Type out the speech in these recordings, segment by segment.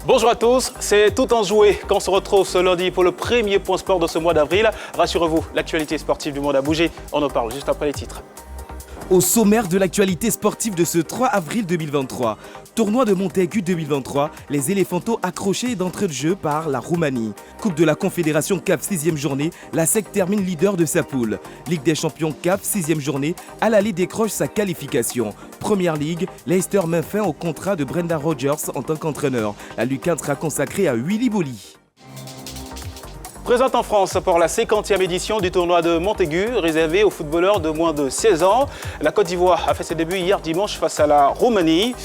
Bonjour à tous, c'est tout en joué quand on se retrouve ce lundi pour le premier point sport de ce mois d'avril. Rassurez-vous, l'actualité sportive du monde a bougé, on en parle juste après les titres. Au sommaire de l'actualité sportive de ce 3 avril 2023, tournoi de Montaigu 2023, les éléphantos accrochés d'entrée de jeu par la Roumanie. Coupe de la Confédération CAF 6e journée, la SEC termine leader de sa poule. Ligue des champions CAF 6e journée, Al Ahly décroche sa qualification. Première Ligue, Leicester met fin au contrat de Brendan Rodgers en tant qu'entraîneur. La Lucarne sera consacrée à Willy Boly. Présente en France pour la 50e édition du tournoi de Montaigu, réservé aux footballeurs de moins de 16 ans. La Côte d'Ivoire a fait ses débuts hier dimanche face à la Roumanie.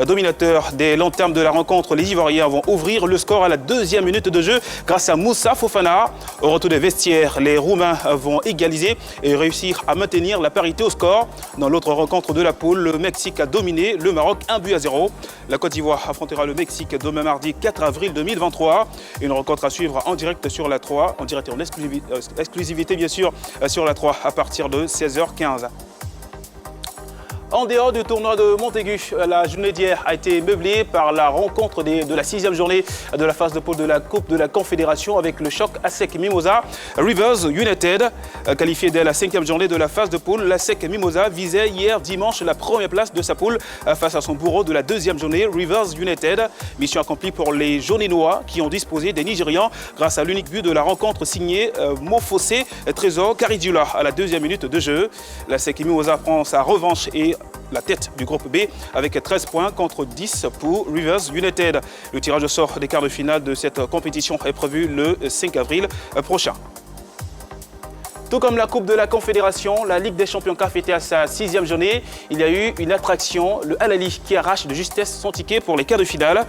Dominateur dès l'entame de la rencontre, les Ivoiriens vont ouvrir le score à la 2e minute de jeu grâce à Moussa Fofana. Au retour des vestiaires, les Roumains vont égaliser et réussir à maintenir la parité au score. Dans l'autre rencontre de la poule, le Mexique a dominé le Maroc 1-0. La Côte d'Ivoire affrontera le Mexique demain mardi 4 avril 2023. Une rencontre à suivre en direct sur la 3. En direct et en exclusivité bien sûr sur la 3 à partir de 16h15. En dehors du tournoi de Montaigu, la journée d'hier a été meublée par la rencontre de la 6e journée de la phase de poule de la Coupe de la Confédération avec le choc ASEC Mimosa. Rivers United, qualifié dès la 5e journée de la phase de poule, l'ASEC Mimosa visait hier dimanche la première place de sa poule face à son bourreau de la 2e journée, Rivers United. Mission accomplie pour les Jaunénois qui ont disposé des Nigérians grâce à l'unique but de la rencontre signé Mofosé Trésor Caridula à la 2e minute de jeu. L'ASEC Mimosa prend sa revanche et la tête du groupe B avec 13 points contre 10 pour Rivers United. Le tirage au sort des quarts de finale de cette compétition est prévu le 5 avril prochain. Tout comme la Coupe de la Confédération, la Ligue des champions CAF était à sa 6e journée. Il y a eu une attraction, le Al Ahly qui arrache de justesse son ticket pour les quarts de finale.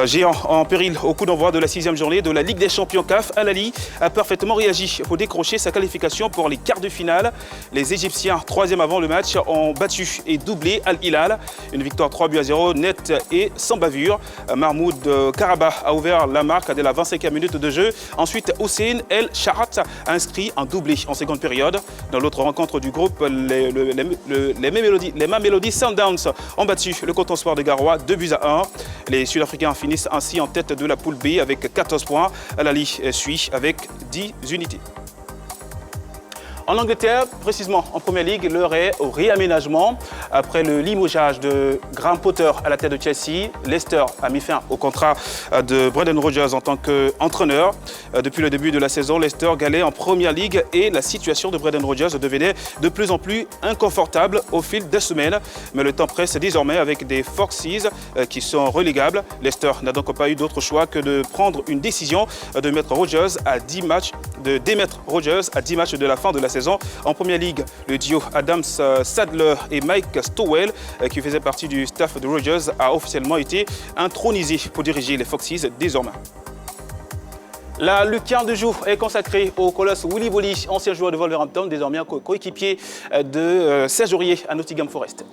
Géant en péril au coup d'envoi de la 6e journée de la Ligue des champions CAF, Al Ahly a parfaitement réagi pour décrocher sa qualification pour les quarts de finale. Les Égyptiens, 3e avant le match, ont battu et doublé Al Hilal. Une victoire 3-0 nette et sans bavure. Mahmoud Karaba a ouvert la marque dès la 25e minute de jeu. Ensuite, Hussein El Sharat a inscrit un doublé en seconde période. Dans l'autre rencontre du groupe, les Mamelody Sundowns ont battu le Coton Sport de Garoua 2-1. Les Sud-Africains finissent ainsi en tête de la poule B avec 14 points. Al Ahly suit avec 10 unités. En Angleterre, précisément en Première Ligue, l'heure est au réaménagement. Après le limogeage de Graham Potter à la tête de Chelsea, Leicester a mis fin au contrat de Brendan Rodgers en tant qu'entraîneur. Depuis le début de la saison, Leicester galait en Première Ligue et la situation de Brendan Rodgers devenait de plus en plus inconfortable au fil des semaines. Mais le temps presse désormais avec des Foxes qui sont relégables. Leicester n'a donc pas eu d'autre choix que de prendre une décision de démettre Rodgers à 10 matchs de la fin de la saison. En Première Ligue, le duo Adams Sadler et Mike Stowell, qui faisait partie du staff de Rodgers, a officiellement été intronisé pour diriger les Foxes désormais. La lucarne du jour est consacrée au colosse Willy Boly, ancien joueur de Wolverhampton, désormais coéquipier de Serge Aurier à Nottingham Forest.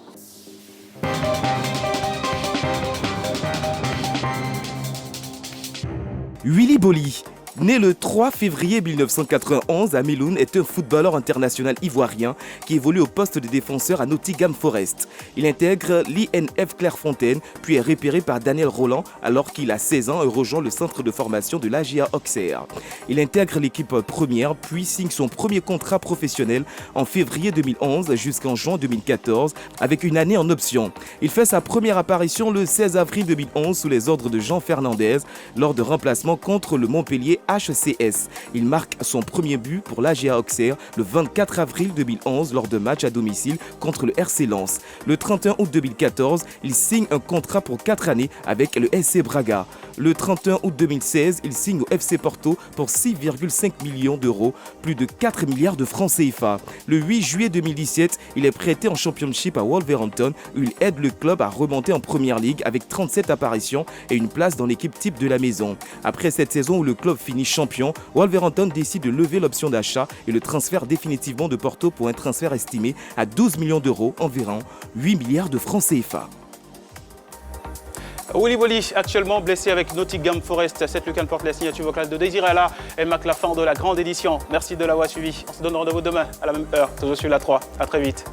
Willy Boly, né le 3 février 1991 à Melun, est un footballeur international ivoirien qui évolue au poste de défenseur à Nottingham Forest. Il intègre l'INF Clairefontaine, puis est repéré par Daniel Roland alors qu'il a 16 ans et rejoint le centre de formation de l'AGA Auxerre. Il intègre l'équipe première, puis signe son premier contrat professionnel en février 2011 jusqu'en juin 2014 avec une année en option. Il fait sa première apparition le 16 avril 2011 sous les ordres de Jean Fernandez lors de remplacement contre le Montpellier HCS. Il marque son premier but pour l'AGA Auxerre le 24 avril 2011 lors de match à domicile contre le RC Lens. Le 31 août 2014, il signe un contrat pour 4 années avec le SC Braga. Le 31 août 2016, il signe au FC Porto pour 6,5 millions d'euros, plus de 4 milliards de francs CFA. Le 8 juillet 2017, il est prêté en Championship à Wolverhampton où il aide le club à remonter en Première Ligue avec 37 apparitions et une place dans l'équipe type de la maison. Après cette saison où le club finit champion, Wolverhampton décide de lever l'option d'achat et le transfert définitivement de Porto pour un transfert estimé à 12 millions d'euros, environ 8 milliards de francs CFA. Willy Boly, actuellement blessé avec Nottingham Forest. Cette lucarne porte la signature vocale de Désiré. Elle marque la fin de la grande édition. Merci de l'avoir suivi. On se donne rendez-vous demain à la même heure, toujours sur la 3. À très vite.